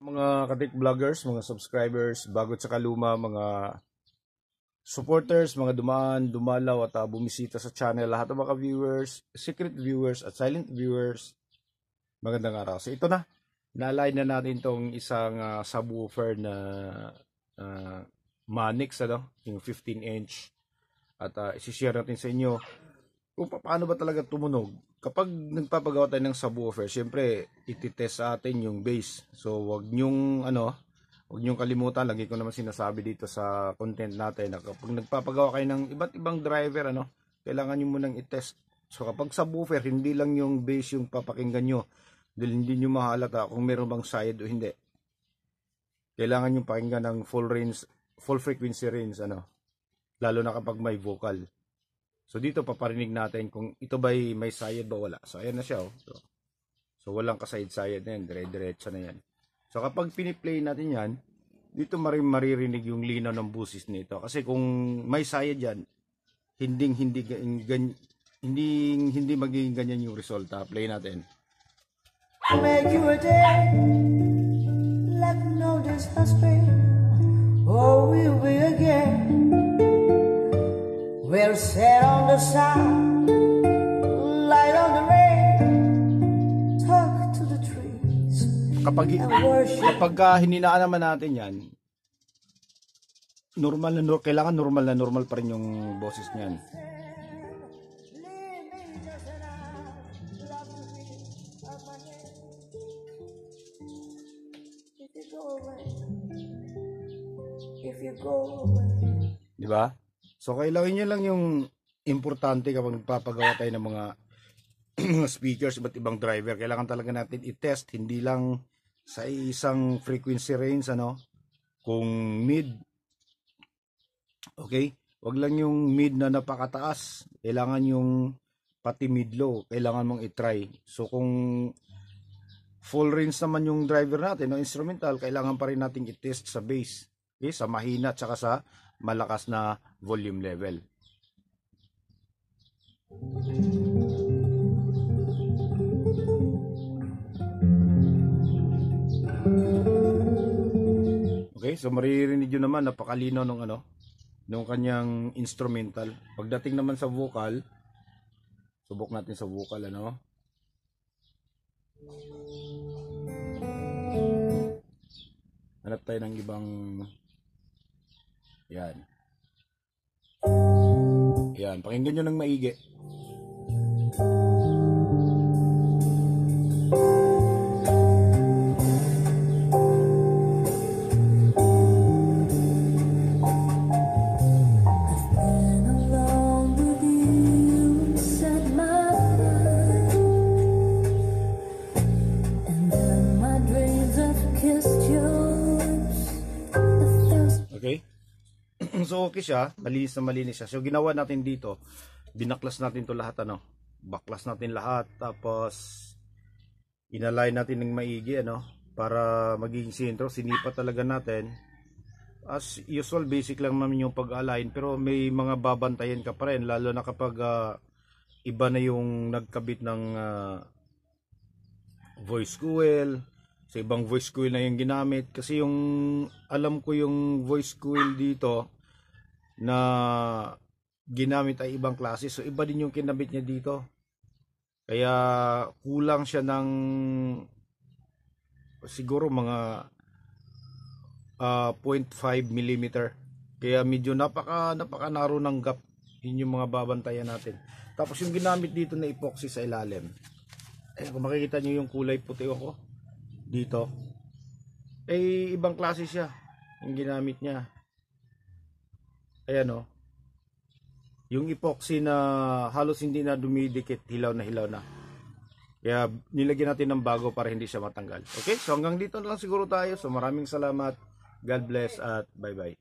Mga katik vloggers, mga subscribers, bago at saka luma, mga supporters, mga dumaan, dumalaw at bumisita sa channel, lahat ng mga viewers, secret viewers at silent viewers, magandang araw. So ito na, na-align na natin tong isang subwoofer na Manix, yung 15-inch at isi-share natin sa inyo kung paano ba talaga tumunog. Kapag nagpapagawa tayo ng subwoofer, syempre ititest sa atin yung bass. So wag nyong kalimutan, lagi ko naman sinasabi dito sa content natin na kapag nagpapagawa kayo ng iba't ibang driver, kailangan nyo munang itest. So kapag subwoofer, hindi lang yung bass yung papakinggan nyo, dahil hindi nyo mahalata kung meron bang side o hindi. Kailangan nyo pakinggan ng full frequency range, lalo na kapag may vocal. So dito paparinig natin kung ito ba'y may sayad ba wala. So ayan na siya. So walang kasayad-sayad na yan. Dire-diretso na yan. So kapag piniplay natin yan, dito maririnig yung linaw ng busis nito. Kasi kung may sayad yan, hindi magiging ganyan yung resulta. Play natin. Make you a day like no days has been, or will be again. We'll sit on the sun, light on the rain, talk to the trees. Kapag hininaan naman natin yan, kailangan normal pa rin yung boses niyan. Di ba? So kailangan nyo lang yung importante kapag nagpapagawa tayo ng mga speakers, iba't ibang driver. Kailangan talaga natin i-test, hindi lang sa isang frequency range, kung mid. Okay? Wag lang yung mid na napakataas. Kailangan yung pati mid-low. Kailangan mong i-try. So kung full range naman yung driver natin, instrumental, kailangan pa rin natin i-test sa bass. Okay? Sa mahina at saka sa malakas na volume level. Okay, so maririnig nyo naman napakalino nung kanyang instrumental. Pagdating naman sa vocal, subok natin sa vocal, hanap tayo ng ibang. Yan, pakinggan nyo ng maigi. Okay? So okay siya, malinis siya. So ginawa natin dito, binaklas natin to lahat, baklas natin lahat, tapos inalay natin ng maigi, para magiging sintro. Sinipa talaga natin. As usual, basic lang naman yung pag-align, pero may mga babantayan ka pa rin, lalo na kapag iba na yung nagkabit ng voice coil. Sa ibang voice coil na yung ginamit, kasi yung alam ko yung voice coil dito na ginamit ay ibang klase, so iba din yung kinabit niya dito, kaya kulang siya ng siguro mga 0.5 mm, kaya medyo napaka narrow ng gap. Yun yung mga babantayan natin. Tapos yung ginamit dito na epoxy sa ilalim, kung makikita nyo yung kulay puti ko dito, ibang klase siya yung ginamit niya. Ayan, yung epoxy na halos hindi na dumidikit, hilaw na. Kaya nilagyan natin ng bago para hindi siya matanggal. Okay, so hanggang dito na lang siguro tayo. So maraming salamat, God bless at bye bye.